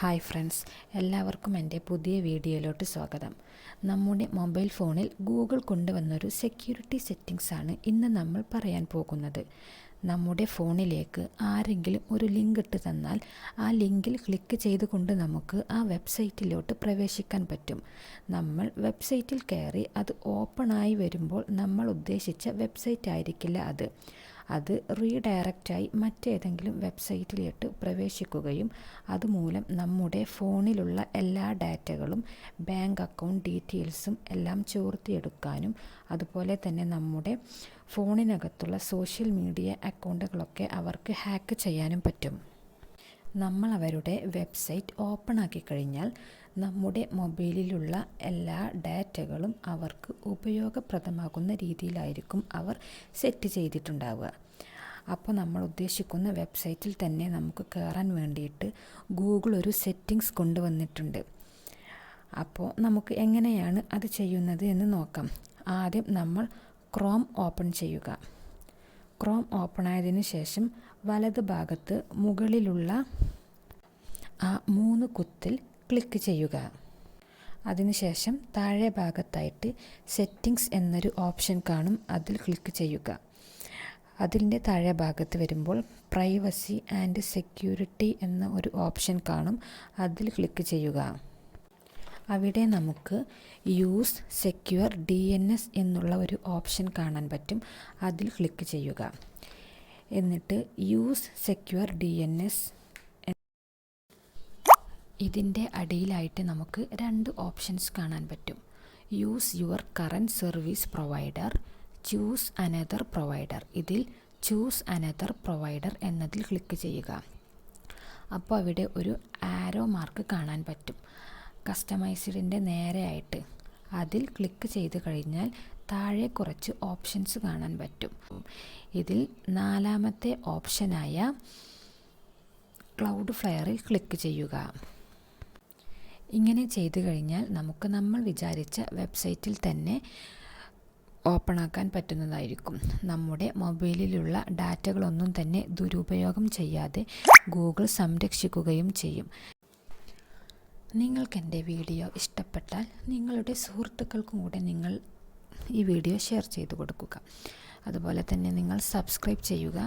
Hi friends, എല്ലാവർക്കും എൻ്റെ പുതിയ വീഡിയോയിലോട്ട് സ്വാഗതം. നമ്മുടെ മൊബൈൽ ഫോണിൽ ഗൂഗിൾ കൊണ്ടുവന്നൊരു സെക്യൂരിറ്റി സെറ്റിംഗ്സാണ് ഇന്ന് നമ്മൾ പറയാൻ പോകുന്നത്. നമ്മുടെ ഫോണിലേക്ക് ആരെങ്കിലും ഒരു ലിങ്ക് ഇട്ട് തന്നാൽ ആ ലിങ്കിൽ ക്ലിക്ക് ചെയ്തുകൊണ്ട് നമുക്ക് ആ വെബ്സൈറ്റിലോട്ട് പ്രവേശിക്കാൻ പറ്റും. നമ്മൾ വെബ്സൈറ്റിൽ കയറി അത് ഓപ്പണായി വരുമ്പോൾ നമ്മൾ ഉദ്ദേശിച്ച വെബ്സൈറ്റ് ആയിരിക്കില്ല അത് റീഡയറക്റ്റായി മറ്റേതെങ്കിലും വെബ്സൈറ്റിലോട്ട് പ്രവേശിക്കുകയും അതുമൂലം നമ്മുടെ ഫോണിലുള്ള എല്ലാ ഡാറ്റകളും ബാങ്ക് അക്കൗണ്ട് ഡീറ്റെയിൽസും എല്ലാം ചോർത്തിയെടുക്കാനും അതുപോലെ തന്നെ നമ്മുടെ ഫോണിനകത്തുള്ള സോഷ്യൽ മീഡിയ അക്കൗണ്ടുകളൊക്കെ അവർക്ക് ഹാക്ക് ചെയ്യാനും പറ്റും. നമ്മൾ അവരുടെ വെബ്സൈറ്റ് ഓപ്പൺ ആക്കി കഴിഞ്ഞാൽ നമ്മുടെ മൊബൈലിലുള്ള എല്ലാ ഡാറ്റകളും അവർക്ക് ഉപയോഗപ്രദമാകുന്ന രീതിയിലായിരിക്കും അവർ സെറ്റ് ചെയ്തിട്ടുണ്ടാവുക. അപ്പോൾ നമ്മൾ ഉദ്ദേശിക്കുന്ന വെബ്സൈറ്റിൽ തന്നെ നമുക്ക് കയറാൻ വേണ്ടിയിട്ട് ഗൂഗിൾ ഒരു സെറ്റിംഗ്സ് കൊണ്ടുവന്നിട്ടുണ്ട്. അപ്പോൾ നമുക്ക് എങ്ങനെയാണ് അത് ചെയ്യുന്നത് എന്ന് നോക്കാം. ആദ്യം നമ്മൾ ക്രോം ഓപ്പൺ ചെയ്യുക. ക്രോം ഓപ്പൺ ആയതിനു ശേഷം വലത് ഭാഗത്ത് മുകളിലുള്ള ആ 3 കുത്തിൽ ക്ലിക്ക് ചെയ്യുക. അതിനുശേഷം താഴെ ഭാഗത്തായിട്ട് സെറ്റിംഗ്സ് എന്നൊരു ഓപ്ഷൻ കാണും, അതിൽ ക്ലിക്ക് ചെയ്യുക. അതിൻ്റെ താഴെ ഭാഗത്ത് വരുമ്പോൾ പ്രൈവസി ആൻഡ് സെക്യൂരിറ്റി എന്ന ഒരു ഓപ്ഷൻ കാണും, അതിൽ ക്ലിക്ക് ചെയ്യുക. അവിടെ നമുക്ക് യൂസ് സെക്യൂർ DNS എന്നുള്ള ഒരു ഓപ്ഷൻ കാണാൻ പറ്റും, അതിൽ ക്ലിക്ക് ചെയ്യുക. എന്നിട്ട് യൂസ് സെക്യൂർ DNS ഇതിൻ്റെ അടിയിലായിട്ട് നമുക്ക് 2 ഓപ്ഷൻസ് കാണാൻ പറ്റും. Use your current service provider, choose another provider. ഇതിൽ ചൂസ് അനദർ പ്രൊവൈഡർ എന്നതിൽ ക്ലിക്ക് ചെയ്യുക. അപ്പോൾ അവിടെ ഒരു ആരോ മാർക്ക് കാണാൻ പറ്റും കസ്റ്റമൈസ്ഡിൻ്റെ നേരെയായിട്ട്. അതിൽ ക്ലിക്ക് ചെയ്ത് കഴിഞ്ഞാൽ താഴെ കുറച്ച് ഓപ്ഷൻസ് കാണാൻ പറ്റും. ഇതിൽ 4ാമത്തെ ഓപ്ഷനായ ക്ലൗഡ് ഫ്ലെയറിൽ ക്ലിക്ക് ചെയ്യുക. ഇങ്ങനെ ചെയ്തു കഴിഞ്ഞാൽ നമുക്ക് നമ്മൾ വിചാരിച്ച വെബ്സൈറ്റിൽ തന്നെ ഓപ്പണാക്കാൻ പറ്റുന്നതായിരിക്കും. നമ്മുടെ മൊബൈലിലുള്ള ഡാറ്റകളൊന്നും തന്നെ ദുരുപയോഗം ചെയ്യാതെ ഗൂഗിൾ സംരക്ഷിക്കുകയും ചെയ്യും. നിങ്ങൾക്കെൻ്റെ വീഡിയോ ഇഷ്ടപ്പെട്ടാൽ നിങ്ങളുടെ സുഹൃത്തുക്കൾക്കും കൂടെ നിങ്ങൾ ഈ വീഡിയോ ഷെയർ ചെയ്ത് കൊടുക്കുക. അതുപോലെ തന്നെ നിങ്ങൾ സബ്സ്ക്രൈബ് ചെയ്യുക.